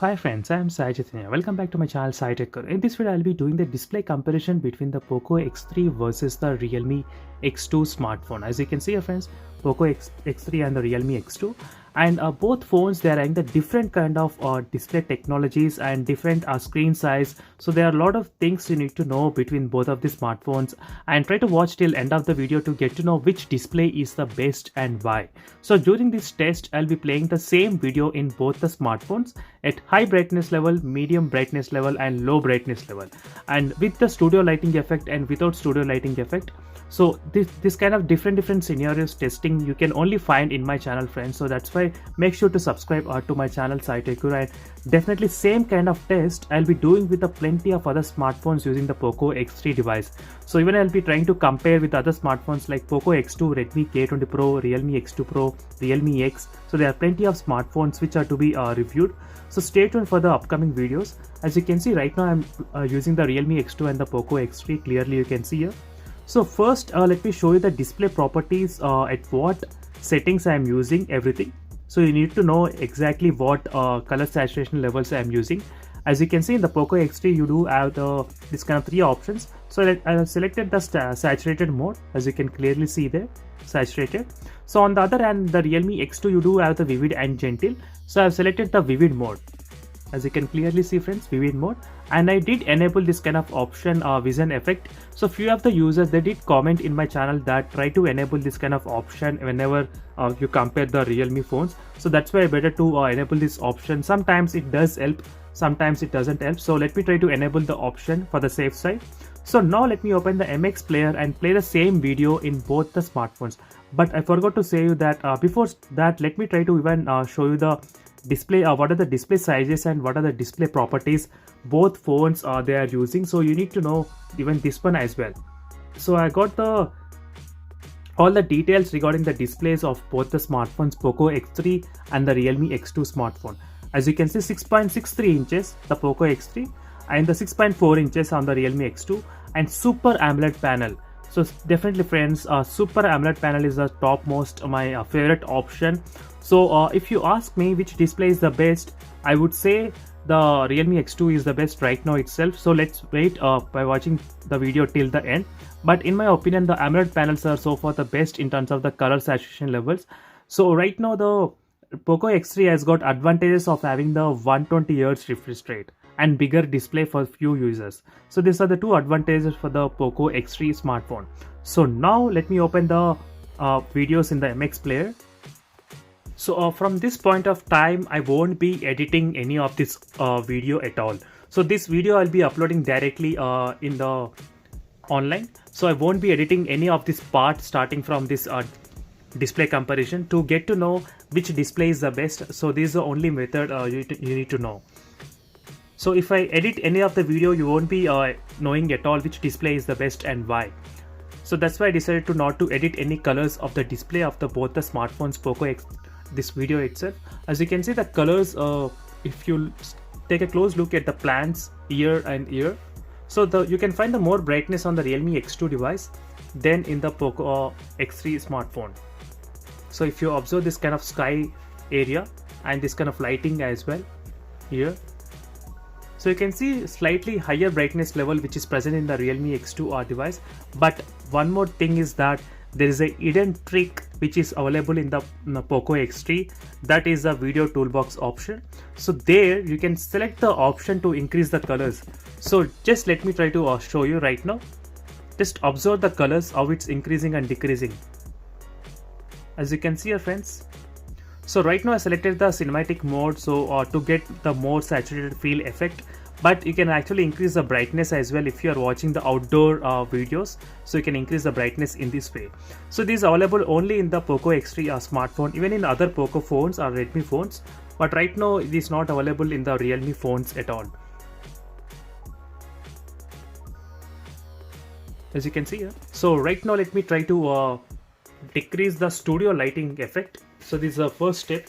Hi friends, I am Sai Chaitanya. Welcome back to my channel Sai Tech. In this video, I'll be doing the display comparison between the POCO X3 versus the Realme X2 smartphone. As you can see, friends, POCO X3 and the Realme X2, and both phones, they are having the different kind of display technologies and different screen size. So there are a lot of things you need to know between both of the smartphones, and try to watch till end of the video to get to know which display is the best and why. So during this test, I'll be playing the same video in both the smartphones at high brightness level, medium brightness level and low brightness level, and with the studio lighting effect and without studio lighting effect. So this kind of different scenarios testing you can only find in my channel, friends. So that's why make sure to subscribe to my channel Sai Tech, and definitely same kind of test I'll be doing with plenty of other smartphones using the POCO X3 device. So even I'll be trying to compare with other smartphones like POCO X2, Redmi K20 Pro, Realme X2 Pro, Realme X. So there are plenty of smartphones which are to be reviewed. So stay tuned for the upcoming videos. As you can see right now, I'm using the Realme X2 and the POCO X3. Clearly you can see here. So first let me show you the display properties, at what settings I am using everything. So you need to know exactly what color saturation levels I am using. As you can see in the POCO X3, you do have this kind of three options. So I have selected the saturated mode, as you can clearly see there, saturated. So on the other hand, the Realme X2, you do have the vivid and gentle. So I have selected the vivid mode. As you can clearly see, friends, vivid mode, and I did enable this kind of option, vision effect. So few of the users, they did comment in my channel that try to enable this kind of option whenever you compare the Realme phones. So that's why better to enable this option. Sometimes it does help, sometimes it doesn't help. So let me try to enable the option for the safe side. So now let me open the MX player and play the same video in both the smartphones. But I forgot to say you that before that, let me try to even show you the display, what are the display sizes and what are the display properties both phones they are using. So you need to know even this one as well. So I got all the details regarding the displays of both the smartphones, POCO X3 and the Realme X2 smartphone. As you can see, 6.63 inches the POCO X3 and the 6.4 inches on the Realme X2, and Super AMOLED panel. So definitely, friends, Super AMOLED panel is the topmost my favorite option. So if you ask me which display is the best, I would say the Realme X2 is the best right now itself. So let's wait by watching the video till the end. But in my opinion, the AMOLED panels are so far the best in terms of the color saturation levels. So right now, the POCO X3 has got advantages of having the 120 Hz refresh rate and bigger display for few users. So these are the two advantages for the POCO X3 smartphone. So now let me open the videos in the MX player. So from this point of time, I won't be editing any of this video at all. So this video I'll be uploading directly in the online. So I won't be editing any of this part starting from this display comparison to get to know which display is the best. So this is the only method you need to know. So if I edit any of the video, you won't be knowing at all which display is the best and why. So that's why I decided to not to edit any colors of the display of both the smartphones, POCO X, this video itself. As you can see, the colors, if you take a close look at the plants ear and ear, so you can find the more brightness on the Realme X2 device than in the POCO X3 smartphone. So if you observe this kind of sky area and this kind of lighting as well here, so you can see slightly higher brightness level which is present in the Realme X2 device. But one more thing is that there is a hidden trick which is available in the POCO X3, that is the video toolbox option. So there you can select the option to increase the colors. So just let me try to show you right now. Just observe the colors, how it's increasing and decreasing. As you can see here, friends. So right now I selected the cinematic mode, so to get the more saturated feel effect. But you can actually increase the brightness as well if you are watching the outdoor videos. So you can increase the brightness in this way. So this is available only in the POCO X3 smartphone, even in other POCO phones or Redmi phones. But right now it is not available in the Realme phones at all. As you can see here. So right now let me try to decrease the studio lighting effect. So this is the first step.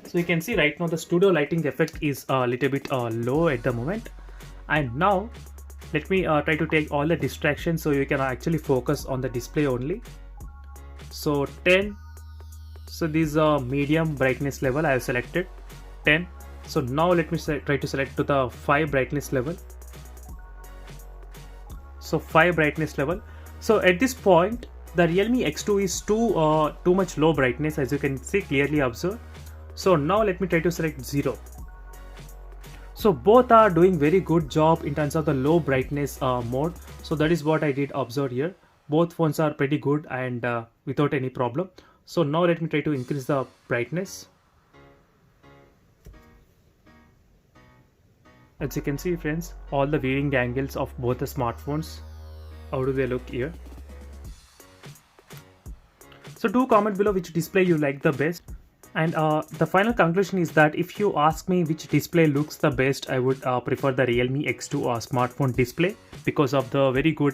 So you can see right now the studio lighting effect is a little bit low at the moment. And now let me try to take all the distractions so you can actually focus on the display only. So 10. So this is a medium brightness level. I have selected 10. So now let me try to select to the 5 brightness level. So 5 brightness level. So at this point the Realme X2 is too much low brightness, as you can see clearly observe. So now let me try to select 0. So both are doing very good job in terms of the low brightness mode. So that is what I did observe here. Both phones are pretty good and without any problem. So now let me try to increase the brightness. As you can see friends, all the viewing angles of both the smartphones. How do they look here? So do comment below which display you like the best. And the final conclusion is that if you ask me which display looks the best, I would prefer the Realme X2 smartphone display because of the very good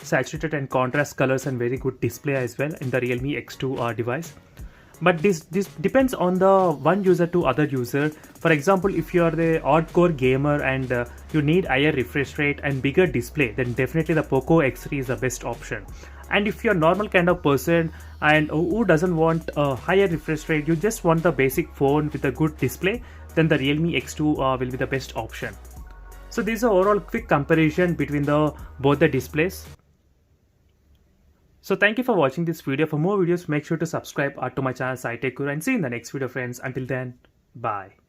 saturated and contrast colors and very good display as well in the Realme X2 device. But this depends on the one user to other user. For example, if you are the hardcore gamer and you need higher refresh rate and bigger display, then definitely the POCO X3 is the best option. And if you're a normal kind of person and who doesn't want a higher refresh rate, you just want the basic phone with a good display, then the Realme X2 will be the best option. So this is an overall quick comparison between both the displays. So thank you for watching this video. For more videos, make sure to subscribe to my channel SciTech Guru, and see you in the next video friends. Until then, bye.